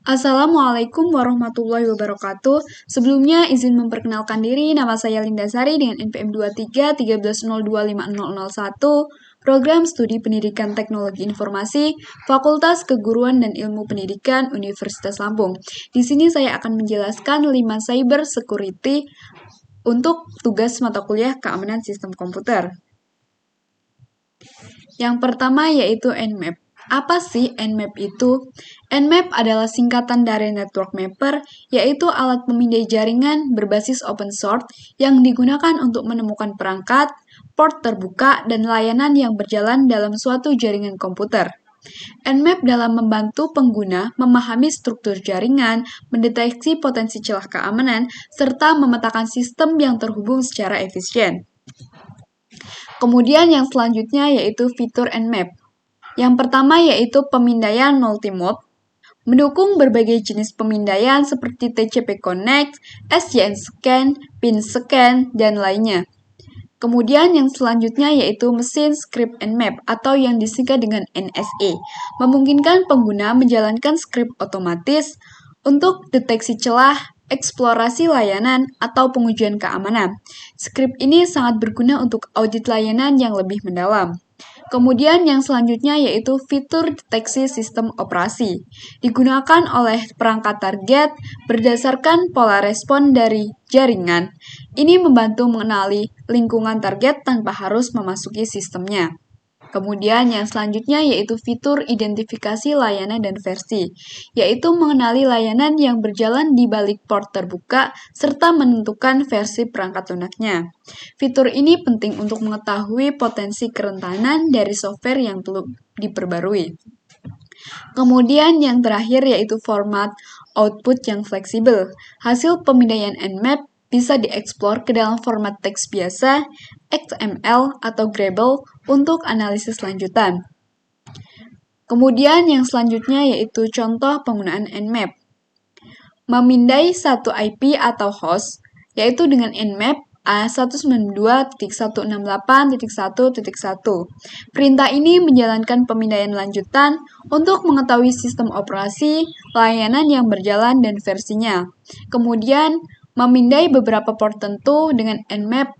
Assalamualaikum warahmatullahi wabarakatuh. Sebelumnya izin memperkenalkan diri, nama saya Linda Sari dengan NPM 23 13025001, Program Studi Pendidikan Teknologi Informasi, Fakultas Keguruan dan Ilmu Pendidikan Universitas Lampung. Di sini saya akan menjelaskan 5 cyber security untuk tugas mata kuliah keamanan sistem komputer. Yang pertama yaitu Nmap. Apa sih Nmap itu? Nmap adalah singkatan dari Network Mapper, yaitu alat pemindai jaringan berbasis open source yang digunakan untuk menemukan perangkat, port terbuka, dan layanan yang berjalan dalam suatu jaringan komputer. Nmap dalam membantu pengguna memahami struktur jaringan, mendeteksi potensi celah keamanan, serta memetakan sistem yang terhubung secara efisien. Kemudian yang selanjutnya yaitu fitur Nmap. Yang pertama yaitu pemindaian multimode, mendukung berbagai jenis pemindaian seperti TCP Connect, SDN Scan, PIN Scan, dan lainnya. Kemudian yang selanjutnya yaitu mesin script Nmap atau yang disingkat dengan NSA, memungkinkan pengguna menjalankan script otomatis untuk deteksi celah, eksplorasi layanan, atau pengujian keamanan. Script ini sangat berguna untuk audit layanan yang lebih mendalam. Kemudian yang selanjutnya yaitu fitur deteksi sistem operasi. Digunakan oleh perangkat target berdasarkan pola respon dari jaringan. Ini membantu mengenali lingkungan target tanpa harus memasuki sistemnya. Kemudian yang selanjutnya yaitu fitur identifikasi layanan dan versi, yaitu mengenali layanan yang berjalan di balik port terbuka serta menentukan versi perangkat lunaknya. Fitur ini penting untuk mengetahui potensi kerentanan dari software yang perlu diperbarui. Kemudian yang terakhir yaitu format output yang fleksibel. Hasil pemindaian Nmap bisa dieksplor ke dalam format teks biasa, XML, atau Gradle untuk analisis lanjutan. Kemudian yang selanjutnya yaitu contoh penggunaan Nmap. Memindai satu IP atau host, yaitu dengan Nmap A192.168.1.1. Perintah ini menjalankan pemindaian lanjutan untuk mengetahui sistem operasi, layanan yang berjalan, dan versinya. Kemudian, memindai beberapa port tertentu dengan Nmap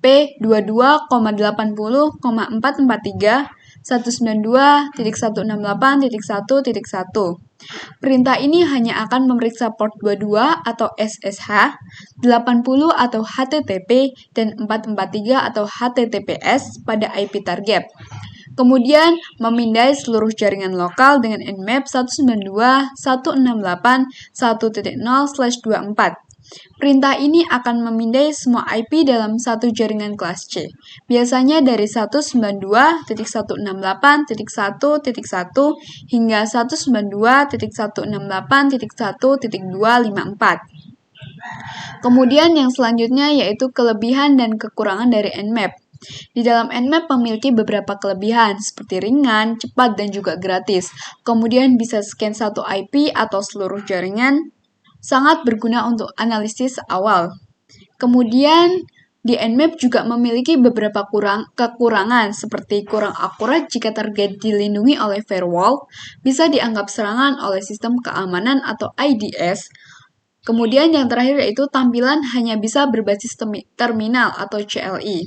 P22,80,443 192.168.1.1. Perintah ini hanya akan memeriksa port 22 atau SSH, 80 atau HTTP, dan 443 atau HTTPS pada IP target. Kemudian, memindai seluruh jaringan lokal dengan Nmap 192.168.1.0/24. Perintah ini akan memindai semua IP dalam satu jaringan kelas C, biasanya dari 192.168.1.1 hingga 192.168.1.254. Kemudian yang selanjutnya yaitu kelebihan dan kekurangan dari Nmap. Di dalam Nmap memiliki beberapa kelebihan seperti ringan, cepat, dan juga gratis. Kemudian bisa scan satu IP atau seluruh jaringan, sangat berguna untuk analisis awal. Kemudian di Nmap juga memiliki beberapa kekurangan seperti kurang akurat jika target dilindungi oleh firewall, bisa dianggap serangan oleh sistem keamanan atau IDS. Kemudian yang terakhir yaitu tampilan hanya bisa berbasis terminal atau CLI.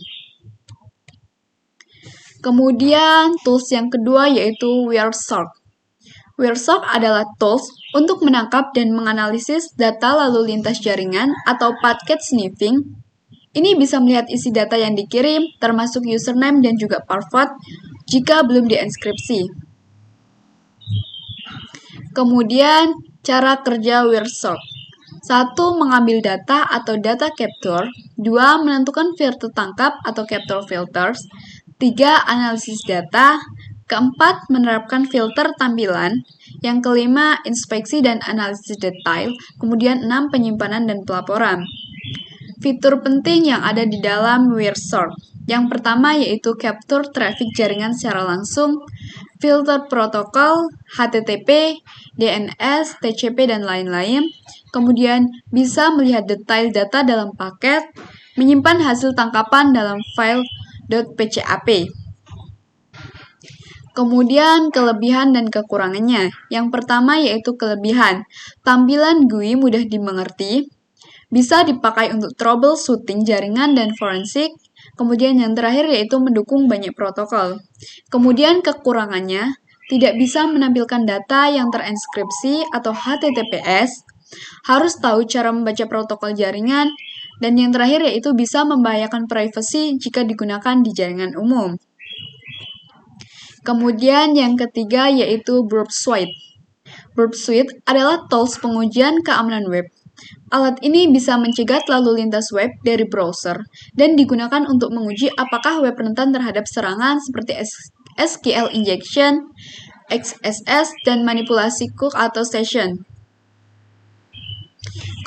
Kemudian tools yang kedua yaitu Wireshark. Wireshark adalah tools untuk menangkap dan menganalisis data lalu lintas jaringan atau packet sniffing. Ini bisa melihat isi data yang dikirim, termasuk username dan juga password jika belum dienkripsi. Kemudian, cara kerja Wireshark. 1. Mengambil data atau data capture. 2. Menentukan filter tangkap atau capture filters. 3. Analisis data. Keempat, menerapkan filter tampilan. Yang kelima, inspeksi dan analisis detail. Kemudian 6, penyimpanan dan pelaporan. Fitur penting yang ada di dalam Wireshark. Yang pertama yaitu capture traffic jaringan secara langsung, filter protokol, HTTP, DNS, TCP, dan lain-lain. Kemudian bisa melihat detail data dalam paket, menyimpan hasil tangkapan dalam file .pcap. Kemudian kelebihan dan kekurangannya. Yang pertama yaitu kelebihan. Tampilan GUI mudah dimengerti, bisa dipakai untuk troubleshooting jaringan dan forensik. Kemudian yang terakhir yaitu mendukung banyak protokol. Kemudian kekurangannya, tidak bisa menampilkan data yang terenskripsi atau HTTPS, harus tahu cara membaca protokol jaringan, dan yang terakhir yaitu bisa membahayakan privasi jika digunakan di jaringan umum. Kemudian yang ketiga yaitu Burp Suite. Burp Suite adalah tools pengujian keamanan web. Alat ini bisa mencegat lalu lintas web dari browser dan digunakan untuk menguji apakah web rentan terhadap serangan seperti SQL injection, XSS, dan manipulasi cookie atau session.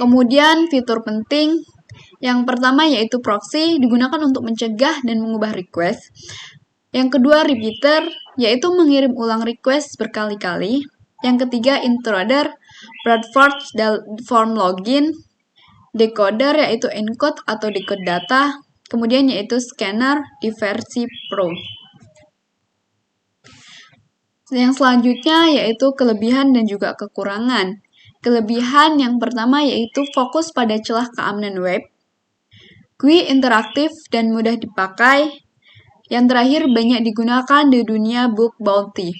Kemudian fitur penting yang pertama yaitu proxy, digunakan untuk mencegah dan mengubah request. Yang kedua, repeater, yaitu mengirim ulang request berkali-kali. Yang ketiga, intruder, brute form login. Decoder, yaitu encode atau decode data. Kemudian yaitu scanner di versi Pro. Yang selanjutnya yaitu kelebihan dan juga kekurangan. Kelebihan yang pertama yaitu fokus pada celah keamanan web. GUI interaktif dan mudah dipakai. Yang terakhir, banyak digunakan di dunia bug bounty.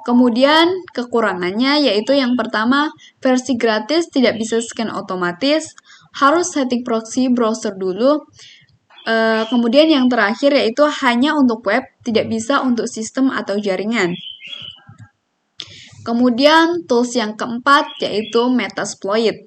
Kemudian, kekurangannya yaitu yang pertama, versi gratis tidak bisa scan otomatis, harus setting proxy browser dulu. Kemudian yang terakhir yaitu hanya untuk web, tidak bisa untuk sistem atau jaringan. Kemudian, tools yang keempat yaitu Metasploit.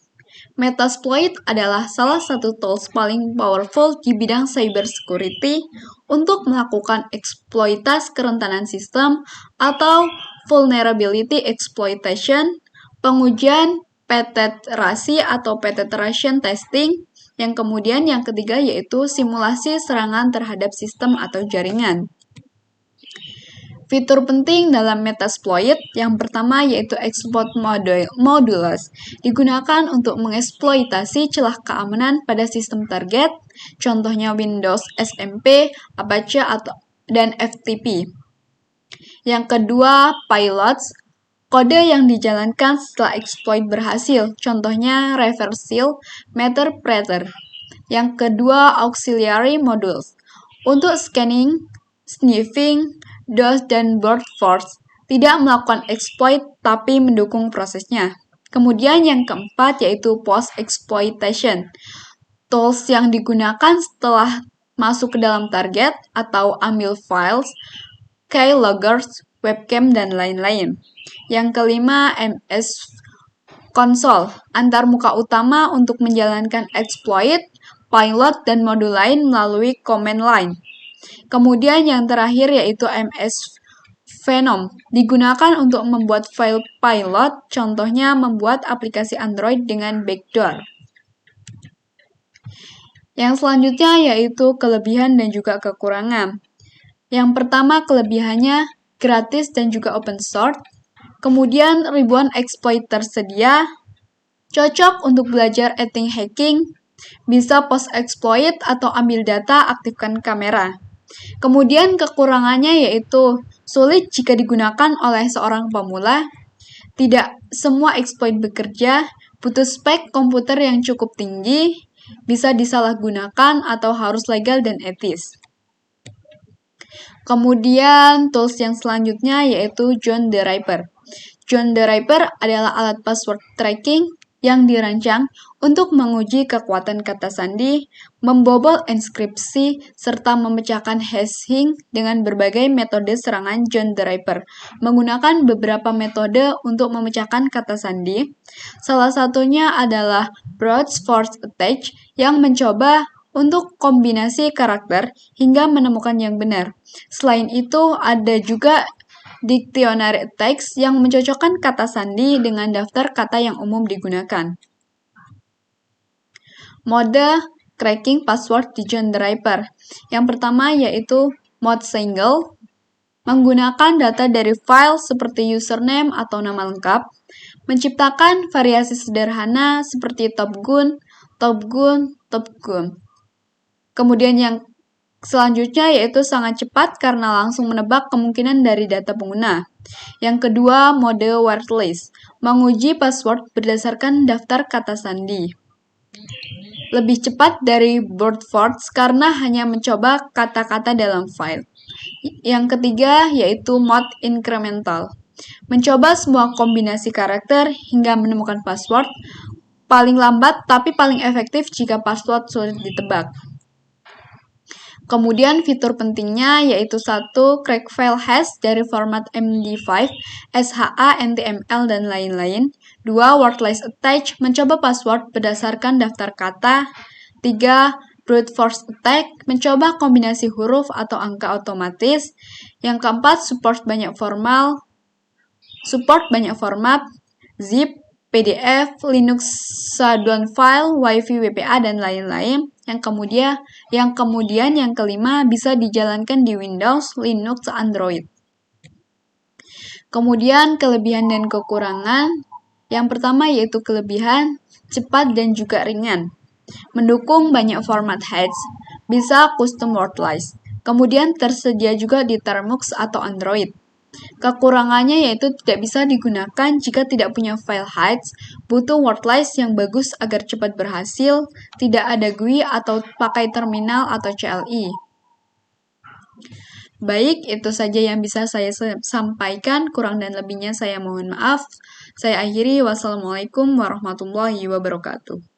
Metasploit adalah salah satu tools paling powerful di bidang cybersecurity untuk melakukan eksploitasi kerentanan sistem atau vulnerability exploitation, pengujian penetrasi atau penetration testing, yang kemudian yang ketiga yaitu simulasi serangan terhadap sistem atau jaringan. Fitur penting dalam Metasploit yang pertama yaitu exploit modulus, digunakan untuk mengeksploitasi celah keamanan pada sistem target, contohnya Windows SMP, Apache, dan FTP. Yang kedua, pilots, kode yang dijalankan setelah exploit berhasil, contohnya reversal meter-preter. Yang kedua, auxiliary modules, untuk scanning, sniffing, DOS, dan brute force, tidak melakukan exploit tapi mendukung prosesnya. Kemudian yang keempat yaitu post-exploitation, tools yang digunakan setelah masuk ke dalam target atau ambil files, keyloggers, webcam, dan lain-lain. Yang kelima, MS Console, antarmuka utama untuk menjalankan exploit, pilot, dan modul lain melalui command line. Kemudian yang terakhir yaitu MS Venom, digunakan untuk membuat file pilot, contohnya membuat aplikasi Android dengan backdoor. Yang selanjutnya yaitu kelebihan dan juga kekurangan. Yang pertama kelebihannya gratis dan juga open source. Kemudian ribuan exploit tersedia, cocok untuk belajar ethics hacking, bisa post-exploit atau ambil data, aktifkan kamera. Kemudian kekurangannya yaitu sulit jika digunakan oleh seorang pemula, tidak semua exploit bekerja, butuh spek komputer yang cukup tinggi, bisa disalahgunakan atau harus legal dan etis. Kemudian tools yang selanjutnya yaitu John the Ripper. John the Ripper adalah alat password tracking yang dirancang untuk menguji kekuatan kata sandi, membobol enskripsi, serta memecahkan hashing dengan berbagai metode serangan John the Ripper. Menggunakan beberapa metode untuk memecahkan kata sandi, salah satunya adalah brute force attack yang mencoba untuk kombinasi karakter hingga menemukan yang benar. Selain itu, ada juga dictionary attacks yang mencocokkan kata sandi dengan daftar kata yang umum digunakan. Mode cracking password di John the Ripper. Yang pertama yaitu mode single, menggunakan data dari file seperti username atau nama lengkap, menciptakan variasi sederhana seperti top gun. Kemudian yang Selanjutnya yaitu sangat cepat karena langsung menebak kemungkinan dari data pengguna. Yang kedua, mode wordless, menguji password berdasarkan daftar kata sandi. Lebih cepat dari brute force karena hanya mencoba kata-kata dalam file. Yang ketiga yaitu mode incremental, mencoba semua kombinasi karakter hingga menemukan password, paling lambat tapi paling efektif jika password sulit ditebak. Kemudian fitur pentingnya yaitu 1. Crack file hash dari format MD5, SHA, NTML, dan lain-lain. 2. Wordless attach, mencoba password berdasarkan daftar kata. 3. Brute force attack, mencoba kombinasi huruf atau angka otomatis. Yang keempat, support banyak format, zip, PDF, Linux saduan file, WiFi, WPA, dan lain-lain. Yang kemudian yang kelima bisa dijalankan di Windows, Linux, Android. Kemudian kelebihan dan kekurangan. Yang pertama yaitu kelebihan, cepat dan juga ringan. Mendukung banyak format hash, bisa custom wordless. Kemudian tersedia juga di Termux atau Android. Kekurangannya yaitu tidak bisa digunakan jika tidak punya file hash, butuh wordless yang bagus agar cepat berhasil, tidak ada GUI atau pakai terminal atau CLI. Baik, itu saja yang bisa saya sampaikan, kurang dan lebihnya saya mohon maaf. Saya akhiri, wassalamualaikum warahmatullahi wabarakatuh.